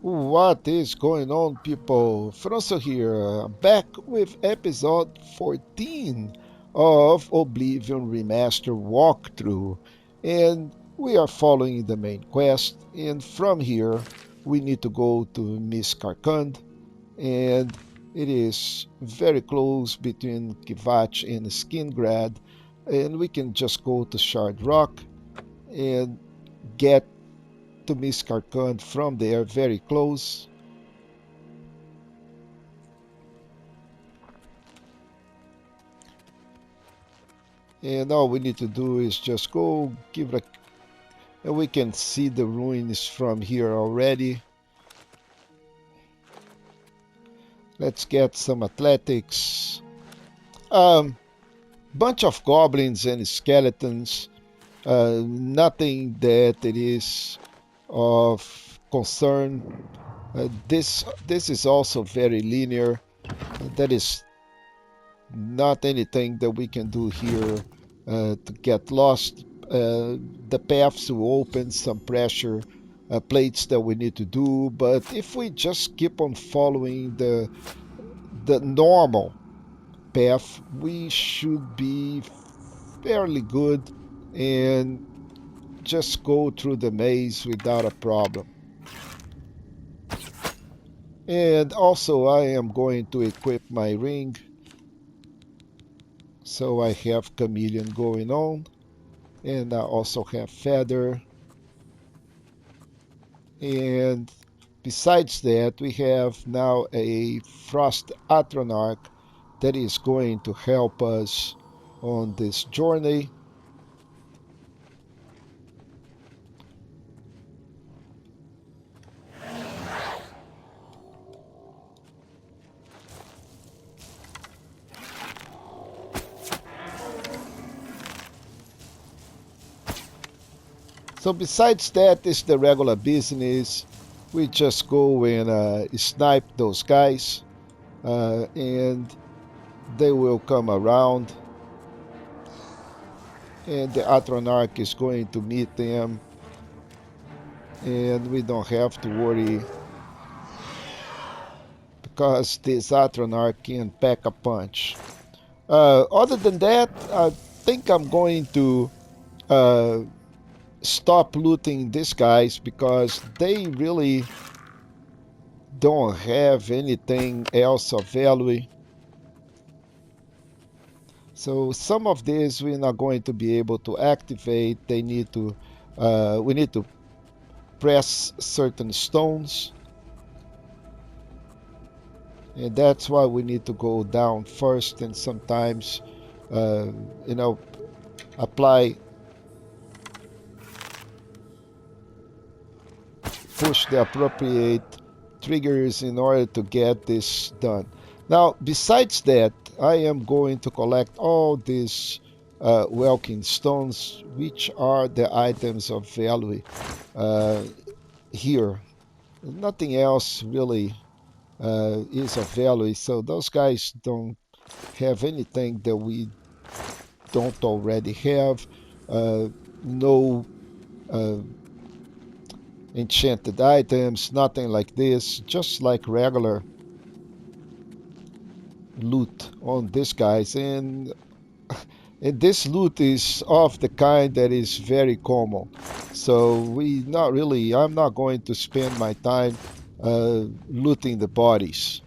What is going on, people? Feroncio here, back with episode 14 of Oblivion Remastered walkthrough. And we are following the main quest. And from here, we need to go to Miscarcand. And it is very close between Kivach and Skingrad. And we can just go to Shard Rock and get to Miscarcand from there, very close. And all we need to do is just go give it a... And we can see the ruins from here already. Let's get some athletics. Bunch of goblins and skeletons. Nothing that it is of concern. This is also very linear. That is not anything that we can do here to get lost. The paths will open some pressure plates that we need to do, but if we just keep on following the normal path, we should be fairly good and just go through the maze without a problem. And also I am going to equip my ring, so I have chameleon going on, and I also have feather. And besides that, we have now a frost atronach that is going to help us on this journey. So besides that is the regular business. We just go and snipe those guys, and they will come around, and the Atronach is going to meet them, and we don't have to worry because this Atronach can pack a punch. Other than that, I think I'm going to uh, stop looting these guys because they really don't have anything else of value. So some of these we're not going to be able to activate. We need to press certain stones, and that's why we need to go down first, and sometimes apply, push the appropriate triggers in order to get this done. Now, besides that, I am going to collect all these Welkynd stones, which are the items of value here. Nothing else really is of value, so those guys don't have anything that we don't already have. No enchanted items, nothing like this, just like regular loot on these guys. And this loot is of the kind that is very common, so I'm not going to spend my time looting the bodies.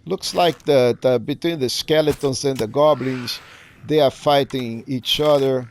Looks like between the skeletons and the goblins, they are fighting each other.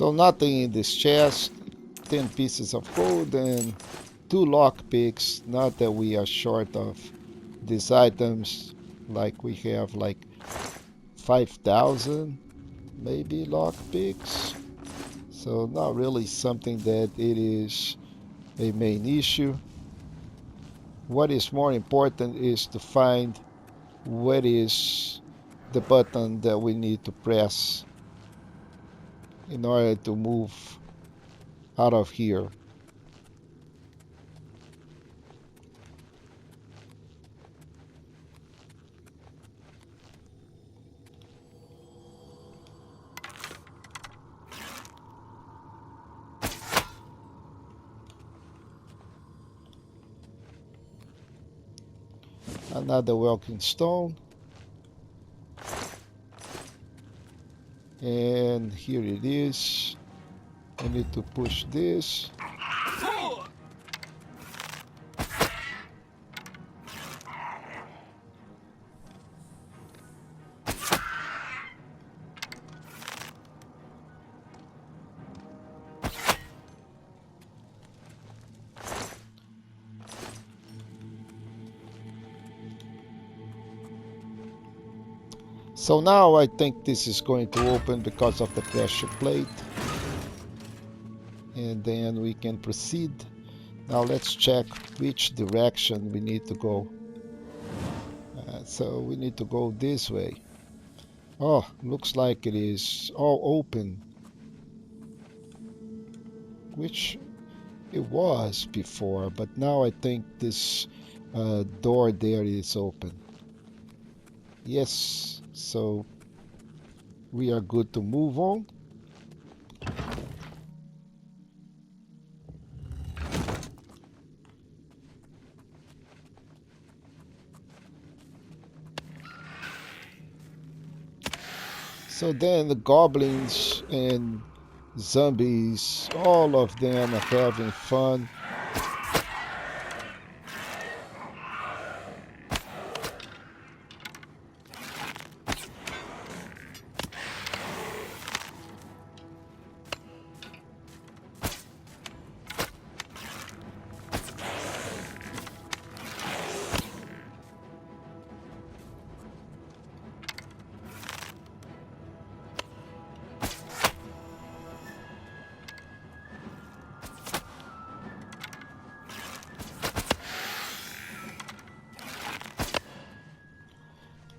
So nothing in this chest. 10 pieces of gold and 2 lockpicks. Not that we are short of these items, like we have like 5,000 maybe lockpicks. So not really something that it is a main issue. What is more important is to find what is the button that we need to press in order to move out of here. Another Welkynd Stone. And here it is. I need to push this. So now I think this is going to open because of the pressure plate. And then we can proceed. Now let's check which direction we need to go. So we need to go this way. Oh, looks like it is all open. Which it was before, but now I think this door there is open. Yes, so we are good to move on. So then the goblins and zombies, all of them are having fun.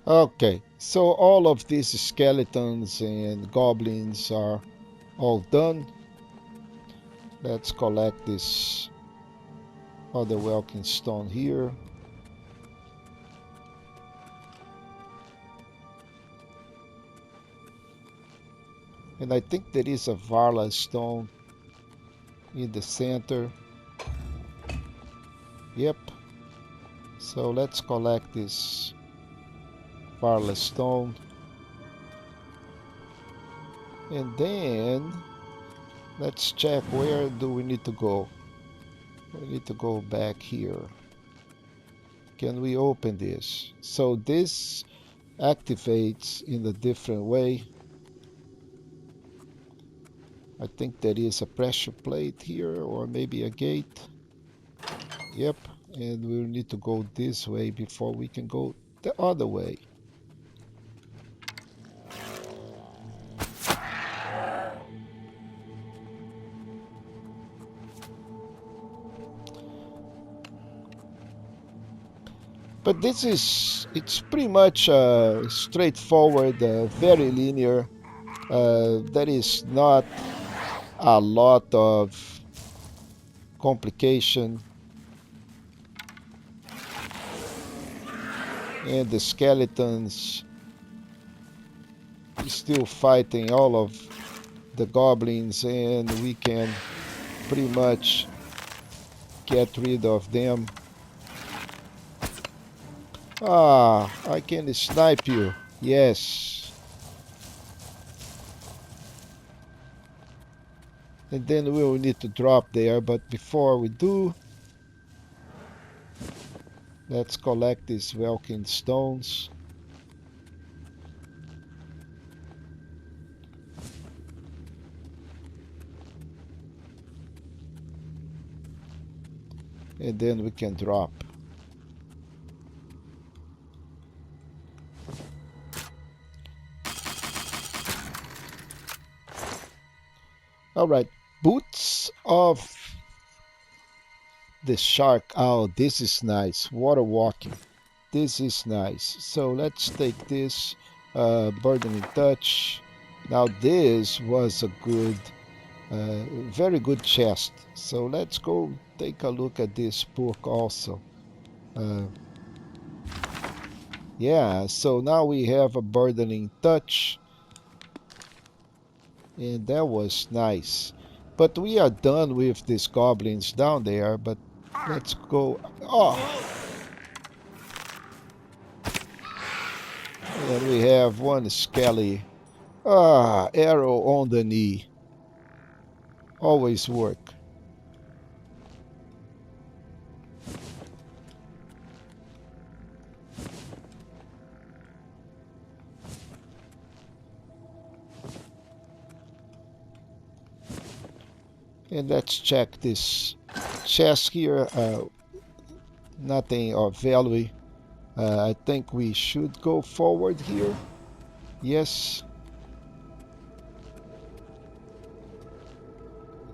Okay, so all of these skeletons and goblins are all done. Let's collect this other Welkynd Stone here. And I think there is a Varla stone in the center. Yep. So let's collect this Varla stone. And then let's check where do we need to go. We need to go back here. Can we open this? So this activates in a different way. I think there is a pressure plate here or maybe a gate. Yep, and we'll need to go this way before we can go the other way. But this is, it's pretty much straightforward, very linear. There is not a lot of complication. And the skeletons still fighting all of the goblins, and we can pretty much get rid of them. Ah, I can snipe you. Yes. And then we will need to drop there, but before we do, let's collect these Welkynd stones. and then we can drop. All right, boots of the shark. Oh, this is nice. Water walking. This is nice. So let's take this burdening touch. Now this was a good, very good chest. So let's go take a look at this book also. Yeah, so now we have a burdening touch. And that was nice. But we are done with these goblins down there. But let's go. Oh, and we have one skelly. Ah, arrow on the knee. Always work. And let's check this chest here. Nothing of value. I think we should go forward here. Yes.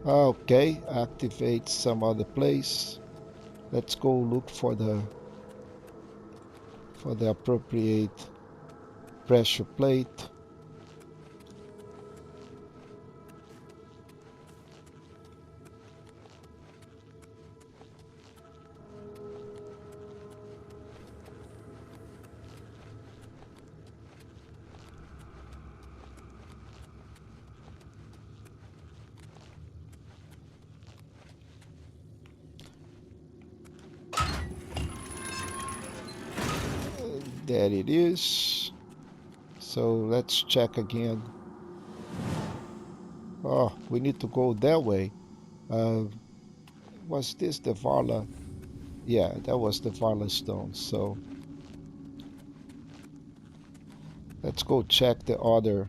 Okay, activate some other place. Let's go look for the appropriate pressure plate. There it is. So let's check again. Oh, we need to go that way. Was this the Varla? Yeah, that was the Varla stone. So let's go check the other.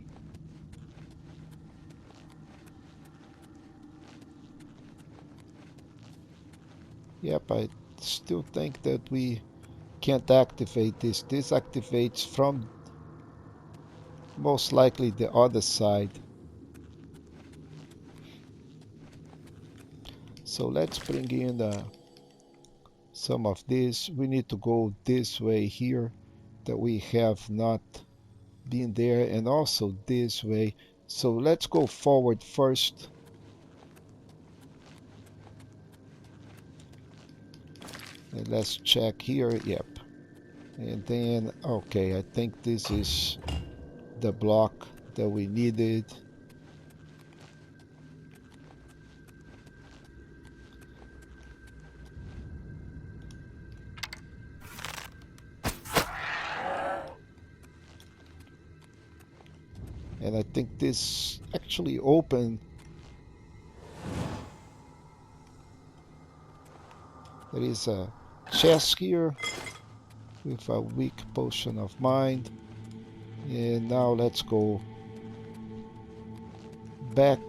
Yep, I still think that we can't activate this. This activates from most likely the other side. So let's bring in some of this. We need to go this way here that we have not been there, and also this way. So let's go forward first. And let's check here. Yep. And then, okay, I think this is the block that we needed. And I think this actually opened. There is a chest here with a weak potion of mind. And now let's go back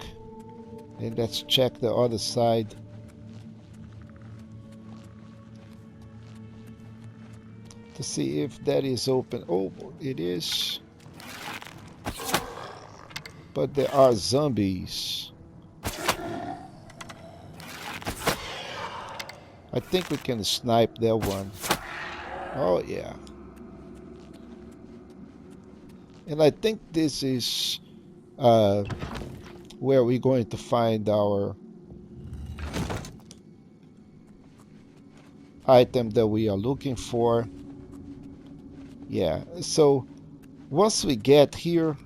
and let's check the other side. To see if that is open. Oh, it is. But there are zombies. I think we can snipe that one. Oh yeah. And I think this is where we're going to find our item that we are looking for. Yeah, so once we get here,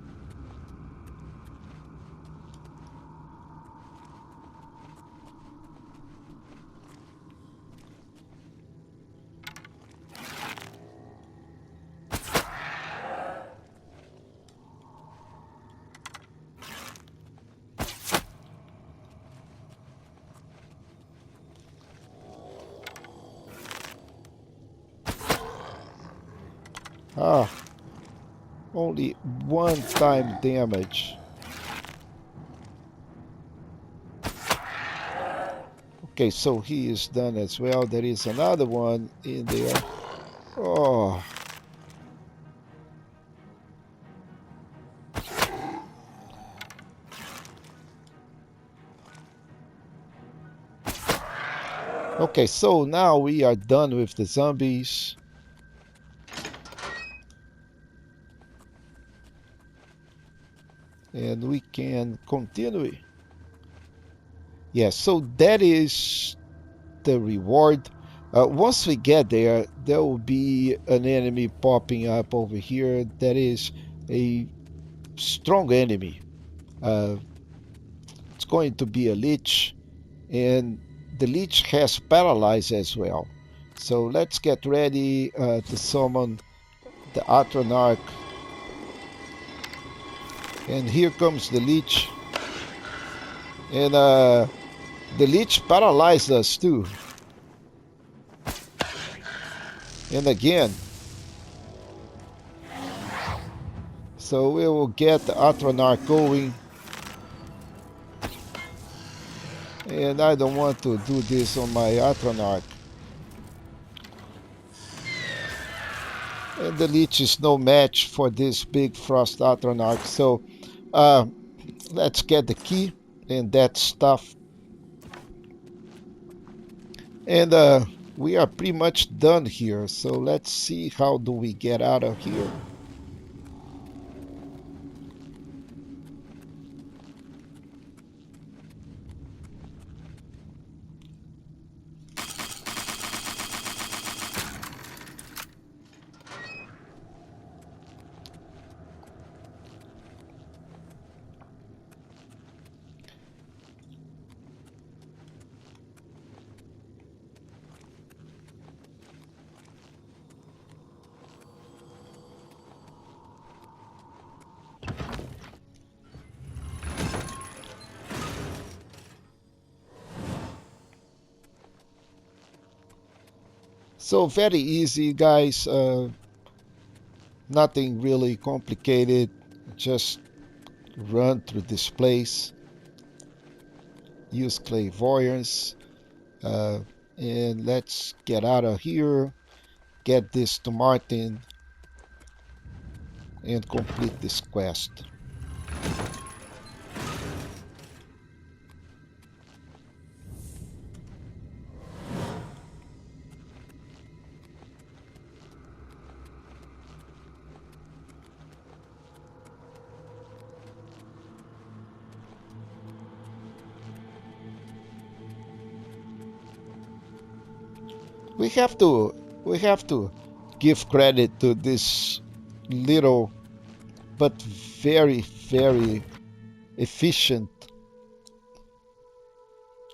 only one time damage. Okay, so he is done as well. There is another one in there. Oh. Okay, so now we are done with the zombies. And we can continue. Yes, so that is the reward. Once we get there, there will be an enemy popping up over here. That is a strong enemy. It's going to be a lich, and the lich has paralyze as well. So let's get ready to summon the Atronach. And here comes the lich. And the lich paralyzed us too. And again. So we will get the Atronach going. And I don't want to do this on my Atronach. And the Lich is no match for this big Frost Atronach. So let's get the key and that stuff. And we are pretty much done here. So let's see how do we get out of here. So very easy, guys. Nothing really complicated. Just run through this place. Use clairvoyance. And let's get out of here. Get this to Martin. And complete this quest. We have to give credit to this little but very, very efficient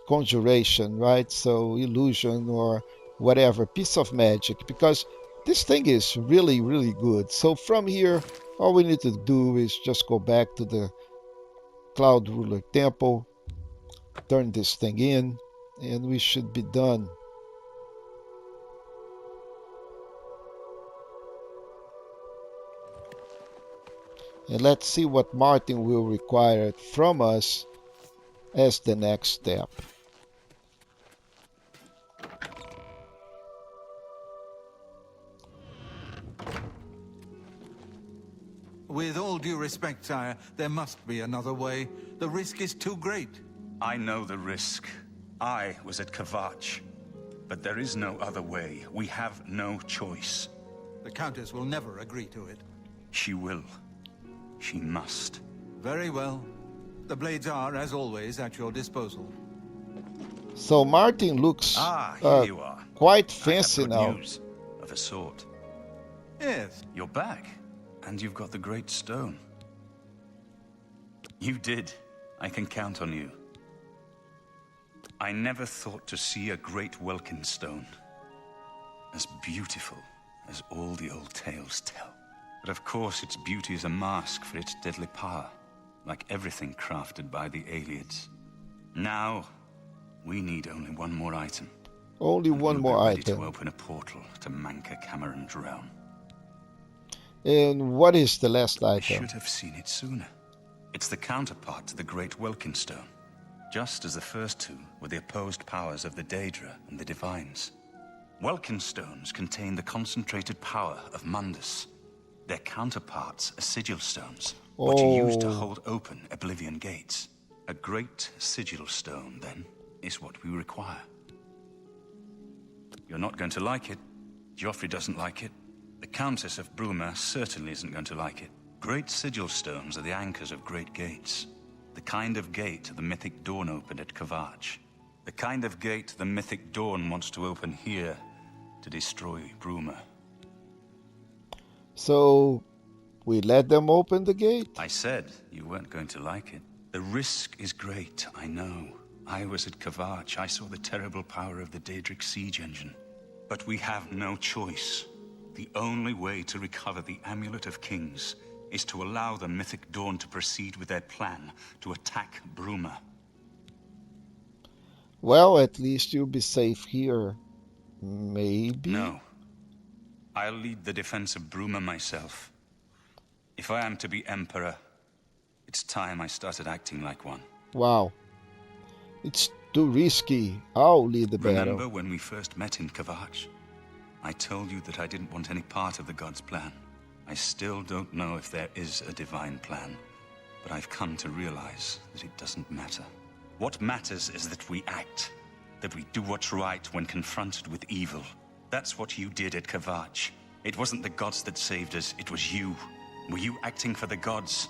conjuration, right? So illusion or whatever, piece of magic, because this thing is really, really good. So from here, all we need to do is just go back to the Cloud Ruler Temple, turn this thing in, and we should be done. And let's see what Martin will require from us as the next step. With all due respect, sire, there must be another way. The risk is too great. I know the risk. I was at Kvatch. But there is no other way. We have no choice. The Countess will never agree to it. She will. She must. Very well. The blades are, as always, at your disposal. So Martin looks here you are. Quite fancy I have good now. News of a sort. Yes. You're back. And you've got the Great Stone. You did. I can count on you. I never thought to see a Great Welkynd Stone. As beautiful as all the old tales tell. But of course its beauty is a mask for its deadly power. Like everything crafted by the Ayleids. Now, we need only one more item. Only one more ready item. To open a portal to Manca Cameron's realm. And what is the last I item? should have seen it sooner. It's the counterpart to the Great Welkynd Stone. just as the first two were the opposed powers of the Daedra and the Divines. Welkynd Stones contain the concentrated power of Mundus. Their counterparts are sigil stones, what you use to hold open Oblivion gates. A great sigil stone, then, is what we require. You're not going to like it. Joffrey doesn't like it. The Countess of Bruma certainly isn't going to like it. Great sigil stones are the anchors of great gates. The kind of gate the mythic Dawn opened at Kvatch. The kind of gate the mythic Dawn wants to open here to destroy Bruma. So, we let them open the gate? I said you weren't going to like it. The risk is great, I know. I was at Kvatch. I saw the terrible power of the Daedric siege engine. But we have no choice. The only way to recover the Amulet of Kings is to allow the mythic Dawn to proceed with their plan to attack Bruma. Well, at least you'll be safe here. Maybe? No. I'll lead the defense of Bruma myself. If I am to be Emperor, it's time I started acting like one. Wow. It's too risky. I'll lead the battle. Remember when we first met in Kvatch? I told you that I didn't want any part of the God's plan. I still don't know if there is a divine plan, but I've come to realize that it doesn't matter. What matters is that we act, that we do what's right when confronted with evil. That's what you did at Kvatch. It wasn't the gods that saved us, it was you. Were you acting for the gods?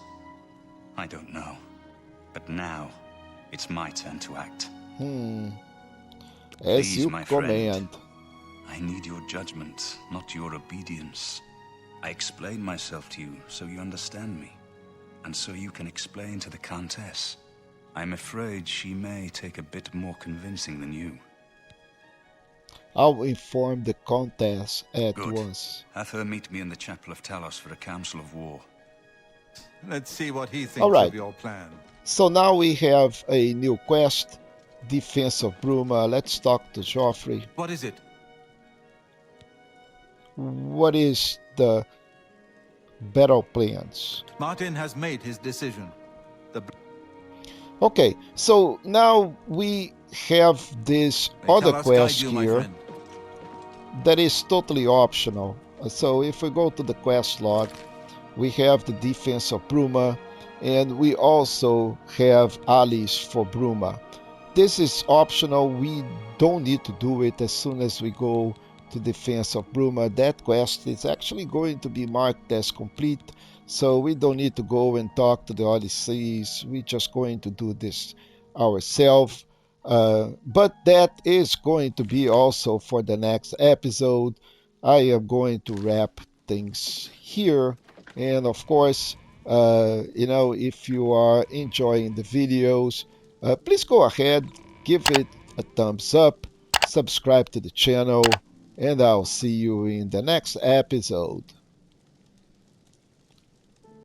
I don't know. But now, it's my turn to act. As Please, you my command. friend, I need your judgment, not your obedience. I explain myself to you so you understand me, and so you can explain to the Countess. I'm afraid she may take a bit more convincing than you. I'll inform the Countess at Good. once. Have her meet me in the Chapel of Talos for a council of war. Let's see what he thinks All right. of your plan. So now we have a new quest, Defense of Bruma. Let's talk to Joffrey. What is it? What is the battle plans? Martin has made his decision. Okay, so now we have this other Tell us, quest guide you, my here friend. that is totally optional. So if we go to the quest log, we have the Defense of Bruma, and we also have allies for Bruma. This is optional. We don't need to do it as soon as we go to Defense of Bruma. That quest is actually going to be marked as complete, so we don't need to go and talk to the Odysseys. We're just going to do this ourselves. But that is going to be also for the next episode. I am going to wrap things here, and of course, if you are enjoying the videos, please go ahead, give it a thumbs up, subscribe to the channel, and I'll see you in the next episode.